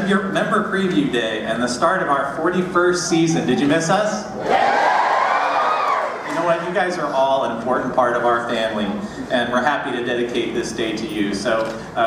your member preview day and the start of our 41st season. Did you miss us? You know what? You guys are all an important part of our family, and we're happy to dedicate this day to you. So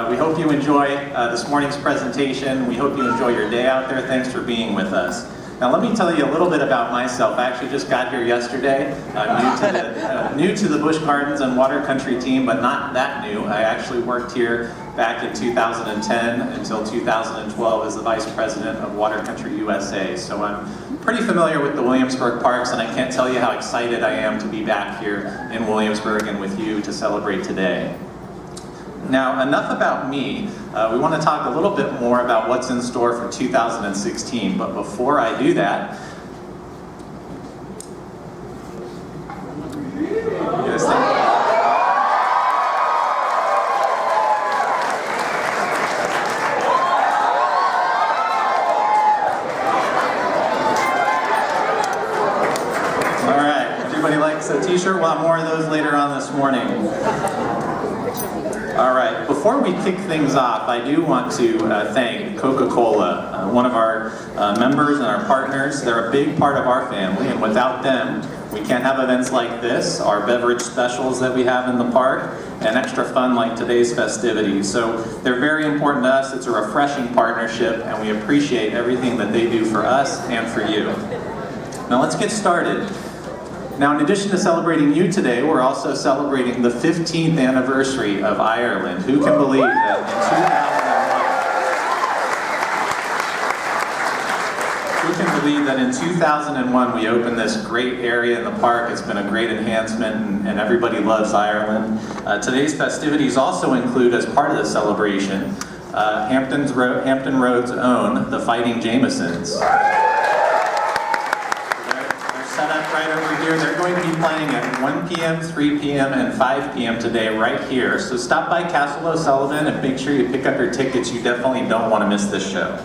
we hope you enjoy this morning's presentation. We hope you enjoy your day out there. Thanks for being with us. Now let me tell you a little bit about myself. I actually just got here yesterday. I'm new to the Busch Gardens and Water Country team, but not that new. I actually worked here back in 2010 until 2012 as the Vice President of Water Country USA. So I'm pretty familiar with the Williamsburg parks, and I can't tell you how excited I am to be back here in Williamsburg and with you to celebrate today. Now, enough about me. We want to talk a little bit more about what's in store for 2016, but before I do that, all right, everybody likes a t-shirt? We'll have more of those later on this morning. All right, before we kick things off, I do want to thank Coca-Cola, one of our members and our partners. They're a big part of our family, and without them, we can't have events like this, our beverage specials that we have in the park, and extra fun like today's festivities. So they're very important to us. It's a refreshing partnership, and we appreciate everything that they do for us and for you. Now let's get started. Now, in addition to celebrating you today, we're also celebrating the 15th anniversary of Ireland. Who can believe that in 2001 we opened this great area in the park? It's been a great enhancement, and everybody loves Ireland. Today's festivities also include, as part of the celebration, Hampton Road's own, the Fighting Jamesons. Set up right over here. They're going to be playing at 1 p.m., 3 p.m., and 5 p.m. today right here. So stop by Castle O'Sullivan and make sure you pick up your tickets. You definitely don't want to miss this show.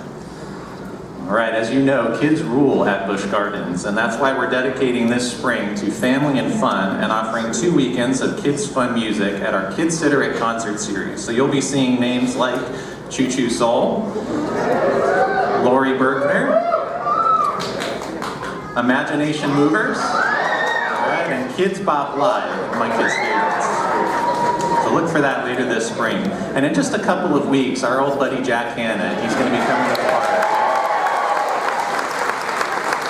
All right, as you know, kids rule at Busch Gardens, and that's why we're dedicating this spring to family and fun and offering 2 weekends of kids' fun music at our Kids Sitter It concert series. So you'll be seeing names like Choo Choo Soul, Lori Bergner, Imagination Movers, right, and Kids Bop Live, my kids' favorites. So look for that later this spring. And in just a couple of weeks, our old buddy Jack Hanna, he's going to be coming to the park.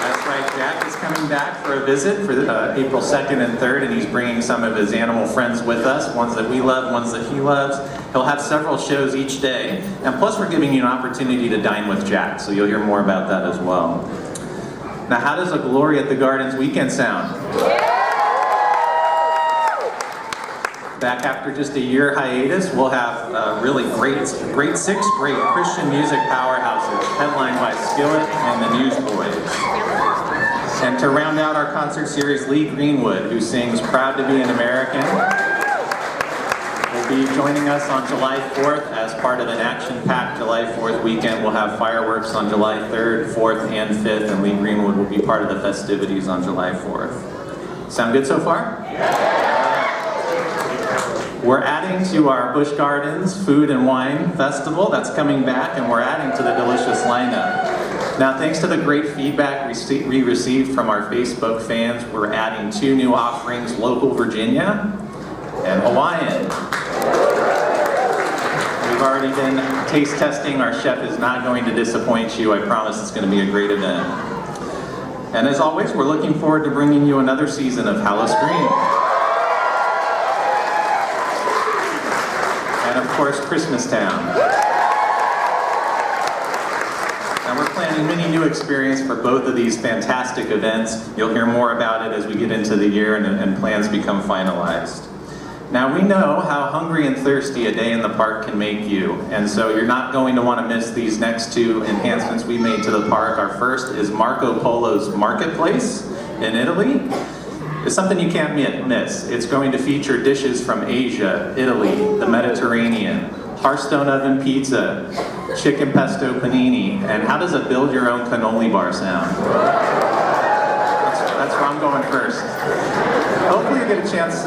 That's right, Jack is coming back for a visit for April 2nd and 3rd, and he's bringing some of his animal friends with us, ones that we love, ones that he loves. He'll have several shows each day, and plus we're giving you an opportunity to dine with Jack, so you'll hear more about that as well. Now, how does a Glory at the Gardens weekend sound? Back after just a year hiatus, we'll have really great 6 great Christian music powerhouses, headlined by Skillet and the Newsboys. And to round out our concert series, Lee Greenwood, who sings Proud to Be an American, will be joining us on July 4th as part of an action-packed July 4th weekend. We'll have fireworks on July 3rd, 4th, and 5th, and Lee Greenwood will be part of the festivities on July 4th. Sound good so far? Yeah. We're adding to our Busch Gardens Food and Wine Festival. That's coming back, and we're adding to the delicious lineup. Now, thanks to the great feedback we received from our Facebook fans, we're adding 2 new offerings, local Virginia and Hawaiian. We've already been taste testing. Our chef is not going to disappoint you. I promise it's going to be a great event. And as always, we're looking forward to bringing you another season of Hallows Green. And of course, Christmas Town. And we're planning many new experiences for both of these fantastic events. You'll hear more about it as we get into the year and plans become finalized. Now, we know how hungry and thirsty a day in the park can make you, and so you're not going to want to miss these next 2 enhancements we made to the park. Our first is Marco Polo's Marketplace in Italy. It's something you can't miss. It's going to feature dishes from Asia, Italy, the Mediterranean, Hearthstone oven pizza, chicken pesto panini, and how does a build-your-own cannoli bar sound? That's where I'm going first. Hopefully you get a chance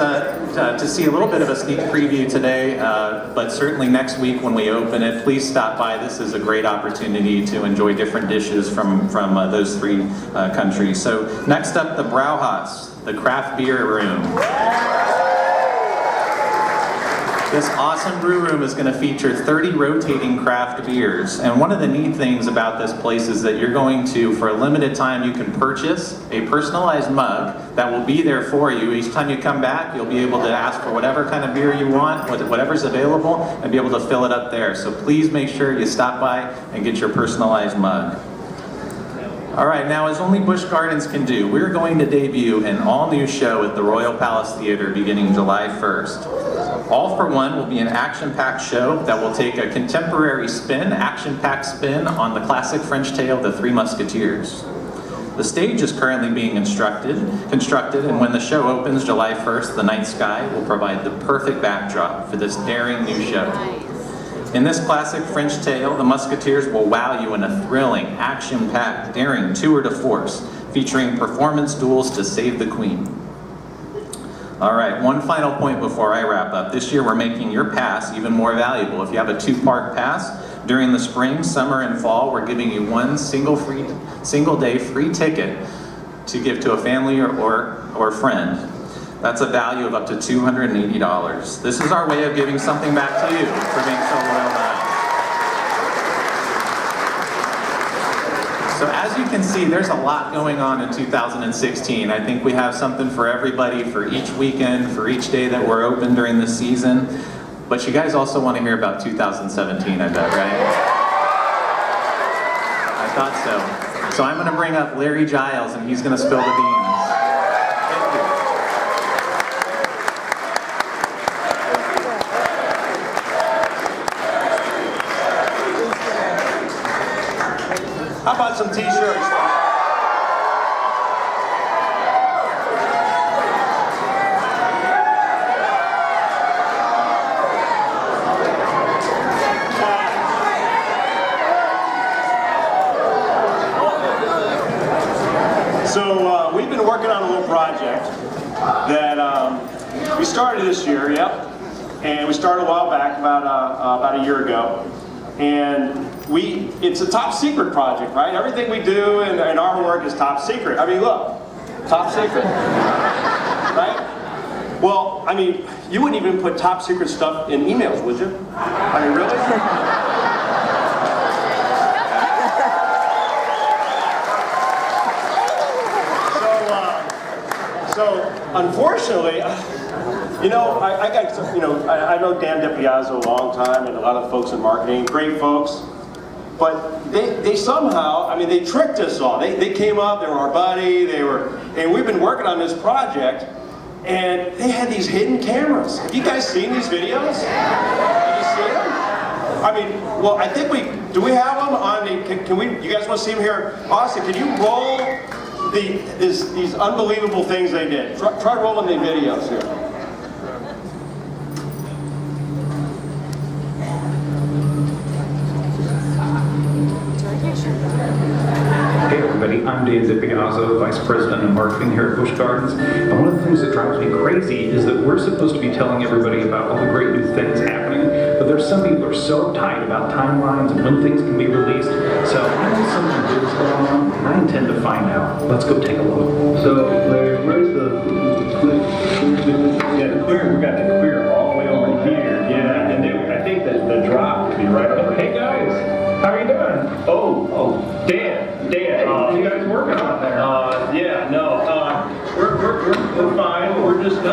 to see a little bit of a sneak preview today, but certainly next week when we open it, please stop by. This is a great opportunity to enjoy different dishes from those three countries. So next up, the Brauhaus, the craft beer room. This awesome brew room is going to feature 30 rotating craft beers. And one of the neat things about this place is that you're going to, for a limited time, you can purchase a personalized mug that will be there for you. Each time you come back, you'll be able to ask for whatever kind of beer you want, whatever's available, and be able to fill it up there. So please make sure you stop by and get your personalized mug. All right, now as only Busch Gardens can do, we're going to debut an all-new show at the Royal Palace Theater beginning July 1st. All for One will be an action-packed show that will take a contemporary spin, action-packed spin on the classic French tale, The Three Musketeers. The stage is currently being constructed, and when the show opens July 1st, the night sky will provide the perfect backdrop for this daring new show. In this classic French tale, the Musketeers will wow you in a thrilling, action-packed, daring tour de force, featuring performance duels to save the Queen. All right, one final point before I wrap up. This year we're making your pass even more valuable. If you have a 2-park pass, during the spring, summer, and fall, we're giving you one single day free ticket to give to a family or friend. That's a value of up to $280. This is our way of giving something back to you for being so loyal to us. So as you can see, there's a lot going on in 2016. I think we have something for everybody for each weekend, for each day that we're open during the season. But you guys also want to hear about 2017, I bet, right? I thought so. So I'm going to bring up Larry Giles, and he's going to spill the beans. How about some t-shirts? So we've been working on a little project that we started this year, and we started a while back, about a year ago. And it's a top secret project, right? Everything we do and our work is top secret. I mean, look, top secret, right? Well, I mean, you wouldn't even put top secret stuff in emails, would you? I mean, really? So unfortunately, you know, I know Dan DiPiazzo a long time and a lot of the folks in marketing, great folks. But they somehow, I mean, they tricked us all. They came up, they were our buddy, and we've been working on this project, and they had these hidden cameras. Have you guys seen these videos? Have you seen them? I mean, well, I think do we have them on the, you guys want to see them here? Austin, can you roll these unbelievable things they did? Try rolling the videos here. Hey everybody, I'm Dan DiPiazzo, Vice President of Marketing here at Busch Gardens. And one of the things that drives me crazy is that we're supposed to be telling everybody about all the great new things happening, but there's some people who are so tight about timelines and when things can be released. So I know something big is going on, and I intend to find out. Let's go take a look. So, where's the clear? Yeah, the clear, we got the clear all the way over here. Yeah, and then I think that the drop could be right over. Hey guys, how are you doing? Oh, Dan, hey, what are you guys working on there? Yeah, no, we're fine. We're just no,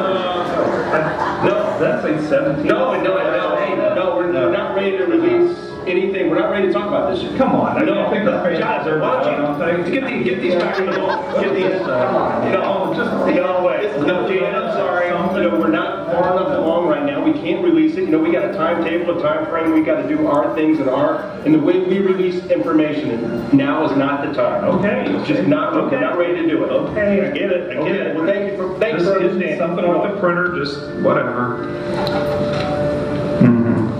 that's like 17. No, hey, no, we're not ready to release anything. We're not ready to talk about this. Come on, I don't think that's fair. Guys, why don't you get these back in the ball? Get these. Come on, no way. No, Dan, I'm sorry. We're not far enough along right now. We can't release it. We got a timetable, a time frame. We got to do our things and the way we release information. And now is not the time. Okay, it's just not. Okay. We're not ready to do it. Okay, I get it. Well, thanks for understanding. Something with the printer, just whatever.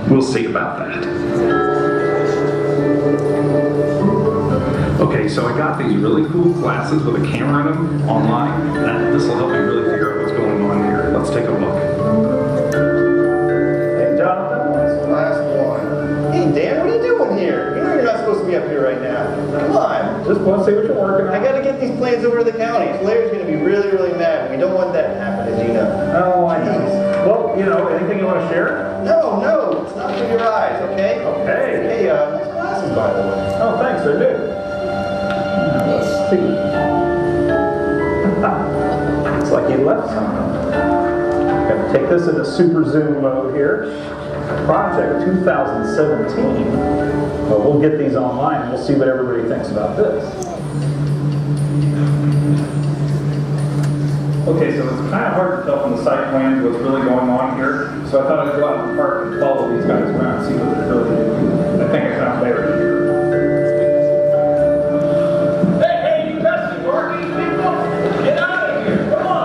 We'll see about that. Okay, so I got these really cool glasses with a camera in them online. This will help me really figure out what's going on here. Let's take a look. get these planes over to the county. Larry's going to be really, really mad. We don't want that to happen, as you know. Oh, I know. Well, you know, anything you want to share? No, no, it's not through your eyes, okay? Okay. Hey, nice glasses, by the way. Oh, thanks, they're new. Let's see. Looks like you left something. Got to take this into super zoom mode here. Project 2017. Well, we'll get these online and we'll see what everybody thinks about this. Okay, so it's kind of hard to tell from the site plans what's really going on here. So I thought I'd go out in the park and follow these guys around and see what they're really doing. I think I found Larry here. Hey, you Dusty, working people? Get out of here! Come on!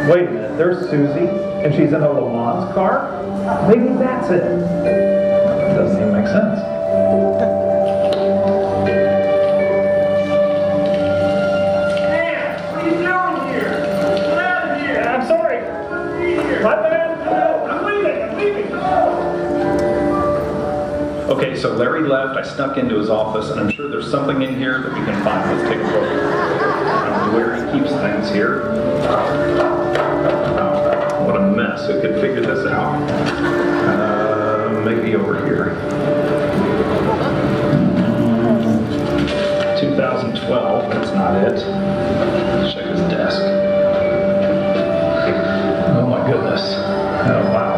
Wait a minute, there's Susie, and she's in a Le Mans car? Maybe that's it. That doesn't even make sense. Okay, so Larry left, I snuck into his office, and I'm sure there's something in here that we can find. Let's take a look. I don't know where he keeps things here. Oh, what a mess. Who could figure this out? Maybe over here. 2012, that's not it. Let's check his desk. Oh my goodness. Oh wow.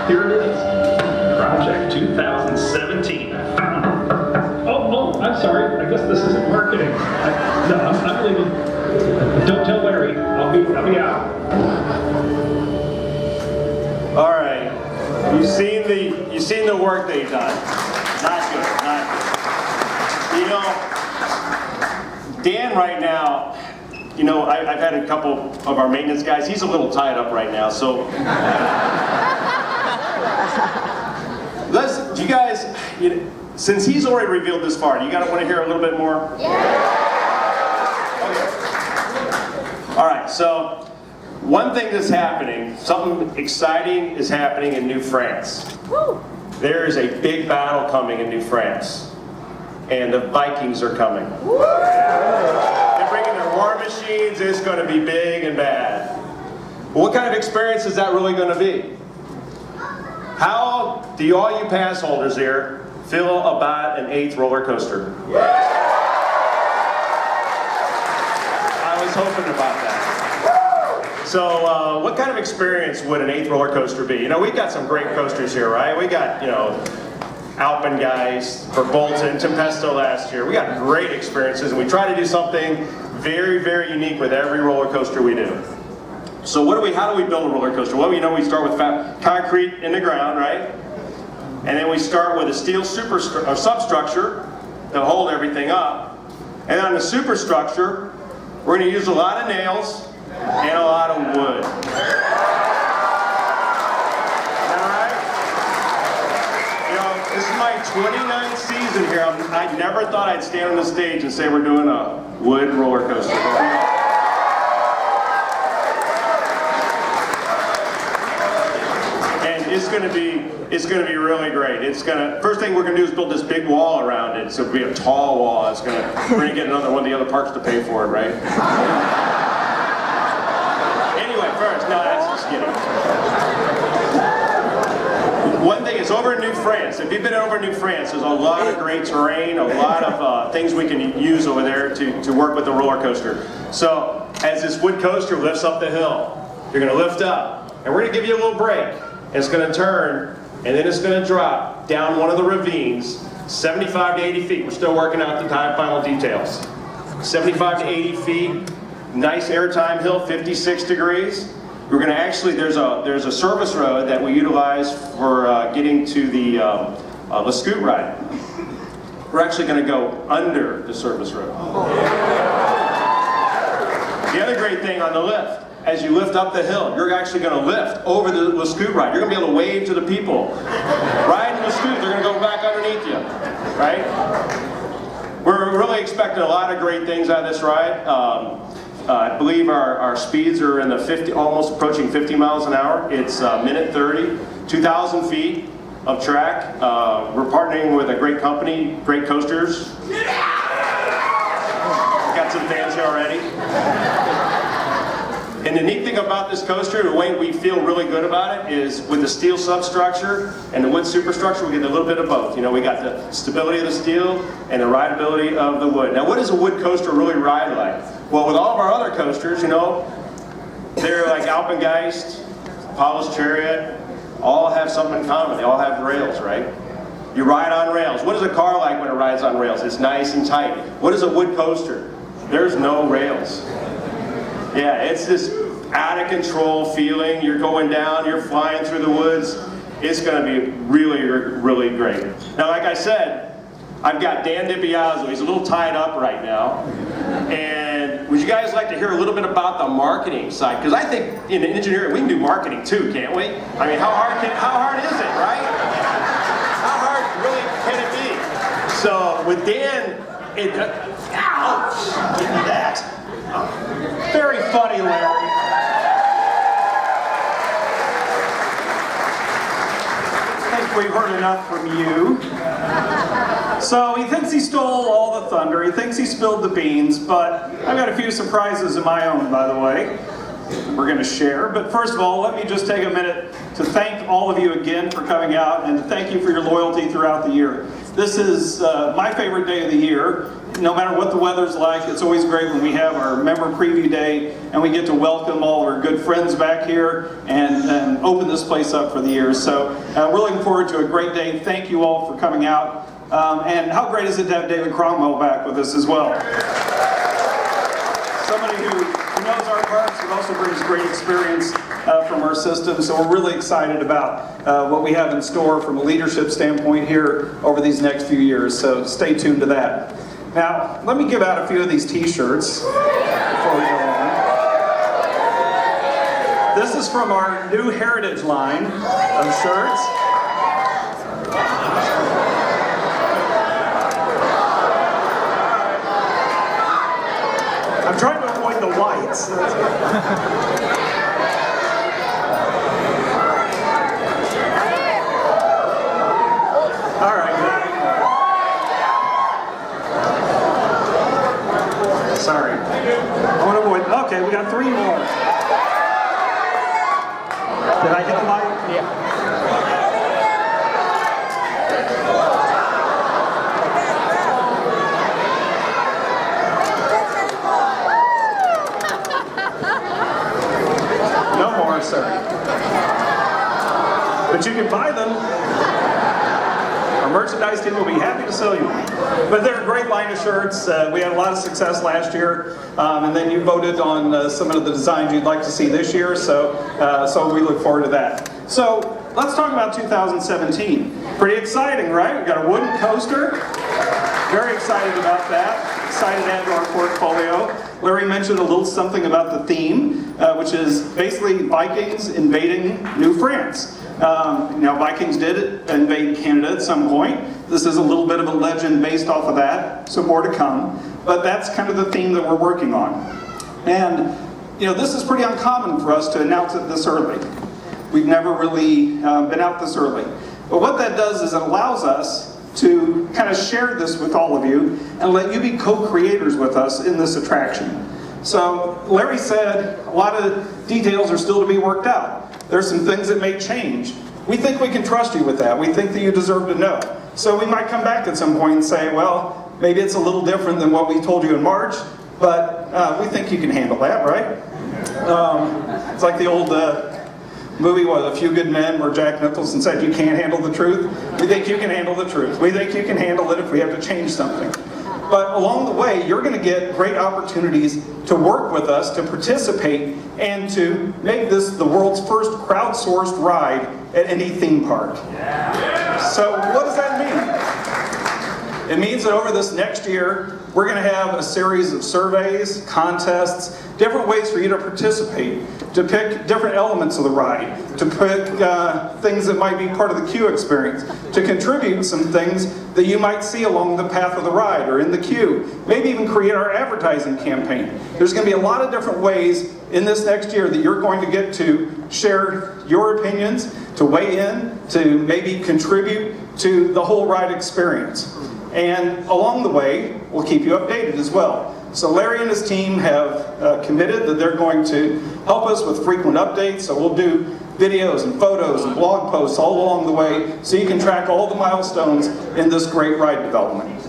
Here it is. Project 2017. I found it. Oh, I'm sorry. I guess this isn't marketing. No, I'm leaving. Don't tell Larry. I'll be out. All right. You've seen the work they've done. Not good, not good. You know, Dan right now, you know, I've had a couple of our maintenance guys. He's a little tied up right now, so. Do you guys, since he's already revealed this far, do you guys want to hear a little bit more? Yeah. Okay. All right, so one thing that's happening, something exciting is happening in New France. There is a big battle coming in New France, and the Vikings are coming. They're bringing their war machines. It's going to be big and bad. Well, what kind of experience is that really going to be? How do all you pass holders here feel about an 8th roller coaster? I was hoping about that. So what kind of experience would an 8th roller coaster be? You know, we've got some great coasters here, right? We got, you know, Alpengeist for Bolton, Tempesto last year. We got great experiences, and we try to do something very, very unique with every roller coaster we do. So how do we build a roller coaster? Well, you know, we start with concrete in the ground, right? And then we start with a steel substructure to hold everything up. And on the superstructure, we're going to use a lot of nails and a lot of wood. All right? You know, this is my 29th season here. I never thought I'd stand on the stage and say we're doing a wood roller coaster. It's gonna be really great. First thing we're gonna do is build this big wall around it. So it'll be a tall wall. We're gonna get another one of the other parks to pay for it, right? Anyway, first, no, that's just kidding. One thing is over in New France. If you've been over in New France, there's a lot of great terrain, a lot of things we can use over there to work with the roller coaster. So as this wood coaster lifts up the hill, you're gonna lift up, and we're gonna give you a little break. It's going to turn, and then it's going to drop down one of the ravines, 75 to 80 feet. We're still working out the final details. 75 to 80 feet, nice airtime hill, 56 degrees. We're going to actually, there's a service road that we utilize for getting to the Scoot ride. We're actually going to go under the service road. The other great thing on the lift, as you lift up the hill, you're actually going to lift over the Scoot ride. You're going to be able to wave to the people. Riding the Scoot, they're going to go back underneath you, right? We're really expecting a lot of great things out of this ride. I believe our speeds are in the almost approaching 50 miles an hour. It's minute 30, 2,000 feet. of track. We're partnering with a great company, great coasters. Got some fans here already. And the neat thing about this coaster, the way we feel really good about it, is with the steel substructure and the wood superstructure, we get a little bit of both. You know, we got the stability of the steel and the rideability of the wood. Now, what does a wood coaster really ride like? Well, with all of our other coasters, you know, they're like Alpengeist, Polo's Chariot, all have something in common. They all have rails, right? You ride on rails. What is a car like when it rides on rails? It's nice and tight. What is a wood coaster? There's no rails. Yeah, it's this out of control feeling. You're going down, you're flying through the woods. It's going to be really, really great. Now, like I said, I've got Dan DiBiase. He's a little tied up right now. And would you guys like to hear a little bit about the marketing side? Because I think in engineering, we can do marketing too, can't we? I mean, how hard is it, right? How hard really can it be? So with Dan, ouch, give me that. Very funny, Larry. I think we've heard enough from you. So he thinks he stole all the thunder, he thinks he spilled the beans, but I've got a few surprises of my own, by the way, we're going to share. But first of all, let me just take a minute to thank all of you again for coming out and to thank you for your loyalty throughout the year. This is my favorite day of the year. No matter what the weather's like, it's always great when we have our member preview day and we get to welcome all our good friends back here and open this place up for the year. So we're looking forward to a great day. Thank you all for coming out. And how great is it to have David Cromwell back with us as well? Somebody who knows our parks but also brings great experience from our system. So we're really excited about what we have in store from a leadership standpoint here over these next few years. So stay tuned to that. Now, let me give out a few of these t-shirts before we go on. This is from our new Heritage line of shirts. I'm trying to avoid the whites. All right. Sorry. I want to avoid. Okay, we got 3 more. Did I hit the mic? Yeah. No more, sir. But you can buy them. Our merchandise team will be happy to sell you one. But they're a great line of shirts. We had a lot of success last year, and then you voted on some of the designs you'd like to see this year, so we look forward to that. So let's talk about 2017. Pretty exciting, right? We've got a wooden coaster. Very excited about that. Excited to add to our portfolio. Larry mentioned a little something about the theme, which is basically Vikings invading New France. Now, Vikings did invade Canada at some point. This is a little bit of a legend based off of that, so more to come. But that's kind of the theme that we're working on. And, you know, this is pretty uncommon for us to announce it this early. We've never really been out this early. But what that does is it allows us to kind of share this with all of you and let you be co-creators with us in this attraction. So Larry said a lot of details are still to be worked out. There's some things that may change. We think we can trust you with that. We think that you deserve to know. So we might come back at some point and say, well, maybe it's a little different than what we told you in March, but we think you can handle that, right? It's like the old movie, A Few Good Men, where Jack Nicholson said, you can't handle the truth. We think you can handle the truth. We think you can handle it if we have to change something. But along the way, you're going to get great opportunities to work with us, to participate, and to make this the world's first crowdsourced ride at any theme park. So what does that mean? It means that over this next year, we're going to have a series of surveys, contests, different ways for you to participate, to pick different elements of the ride, to pick things that might be part of the queue experience, to contribute some things that you might see along the path of the ride or in the queue, maybe even create our advertising campaign. There's going to be a lot of different ways in this next year that you're going to get to share your opinions, to weigh in, to maybe contribute to the whole ride experience. And along the way, we'll keep you updated as well. So Larry and his team have committed that they're going to help us with frequent updates. So we'll do videos and photos and blog posts all along the way so you can track all the milestones in this great ride development.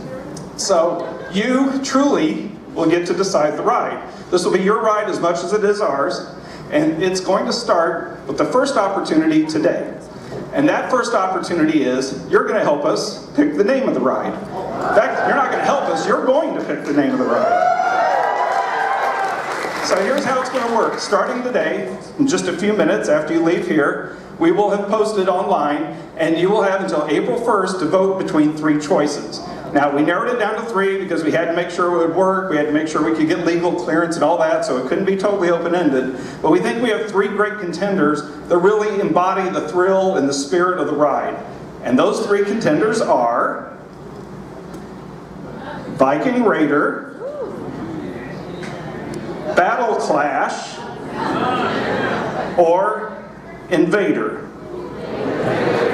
So you truly will get to decide the ride. This will be your ride as much as it is ours, and it's going to start with the first opportunity today. And that first opportunity is, you're going to help us pick the name of the ride. In fact, you're not going to help us, you're going to pick the name of the ride. So here's how it's going to work. Starting today, in just a few minutes after you leave here, we will have posted online, and you will have until April 1st to vote between 3 choices. Now, we narrowed it down to 3 because we had to make sure it would work, we had to make sure we could get legal clearance and all that, so it couldn't be totally open-ended. But we think we have 3 great contenders that really embody the thrill and the spirit of the ride. And those 3 contenders are Viking Raider, Battle Clash, or Invader.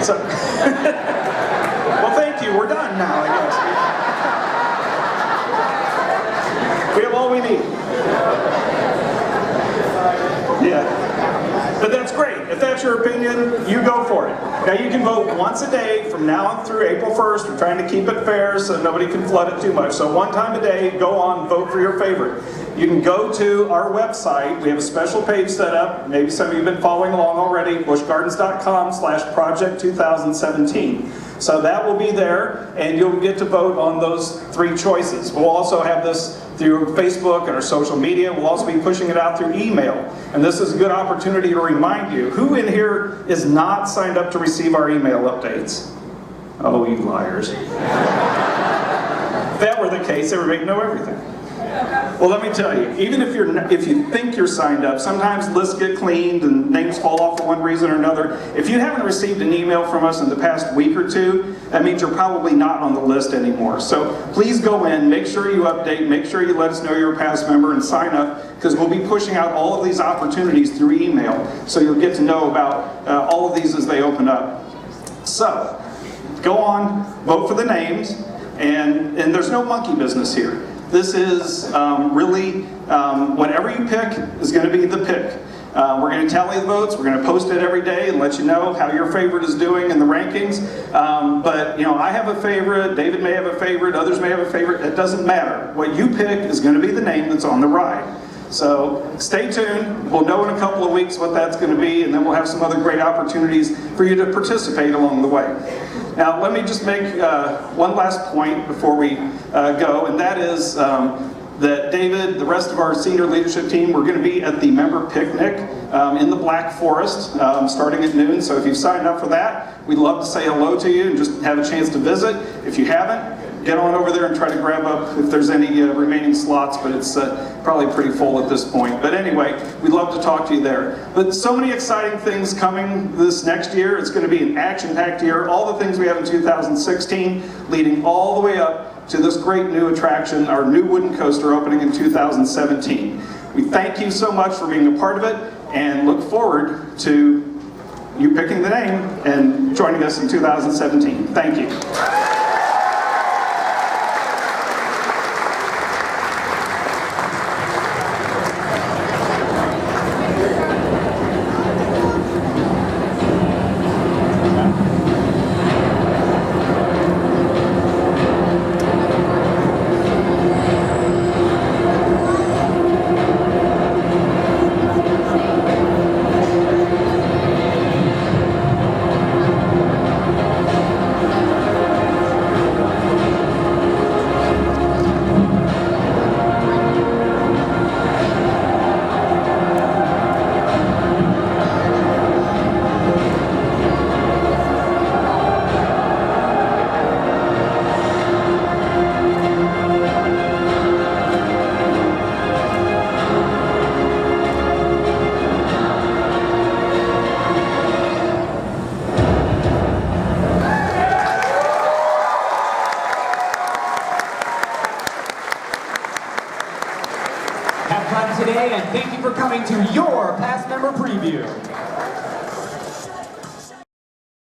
So, well, thank you. We're done now, I guess. We have all we need. Yeah. But that's great. If that's your opinion, you go for it. Now you can vote once a day from now on through April 1st. We're trying to keep it fair so nobody can flood it too much. So one time a day, go on, vote for your favorite. You can go to our website. We have a special page set up. Maybe some of you have been following along already. buschgardens.com/project2017. So that will be there, and you'll get to vote on those 3 choices. We'll also have this through Facebook and our social media. We'll also be pushing it out through email. And this is a good opportunity to remind you, who in here is not signed up to receive our email updates? Oh, you liars. If that were the case, everybody would know everything. Well, let me tell you, even if you think you're signed up, sometimes lists get cleaned and names fall off for one reason or another. If you haven't received an email from us in the past week or 2, that means you're probably not on the list anymore. So please go in, make sure you update, make sure you let us know you're a past member and sign up, because we'll be pushing out all of these opportunities through email. So you'll get to know about all of these as they open up. So go on, vote for the names, and there's no monkey business here. This is really, whatever you pick is going to be the pick. We're going to tally the votes, we're going to post it every day and let you know how your favorite is doing in the rankings. But you know, I have a favorite, David may have a favorite, others may have a favorite, it doesn't matter. What you pick is going to be the name that's on the ride. So stay tuned, we'll know in a couple of weeks what that's going to be, and then we'll have some other great opportunities for you to participate along the way. Now let me just make one last point before we go, and that is that David, the rest of our senior leadership team, we're going to be at the member picnic in the Black Forest starting at noon. So if you've signed up for that, we'd love to say hello to you and just have a chance to visit. If you haven't, get on over there and try to grab up if there's any remaining slots, but it's probably pretty full at this point. But anyway, we'd love to talk to you there. But so many exciting things coming this next year. It's going to be an action-packed year. All the things we have in 2016 leading all the way up to this great new attraction, our new wooden coaster opening in 2017. We thank you so much for being a part of it and look forward to you picking the name and joining us in 2017. Thank you. Have fun today, and thank you for coming to your past member preview.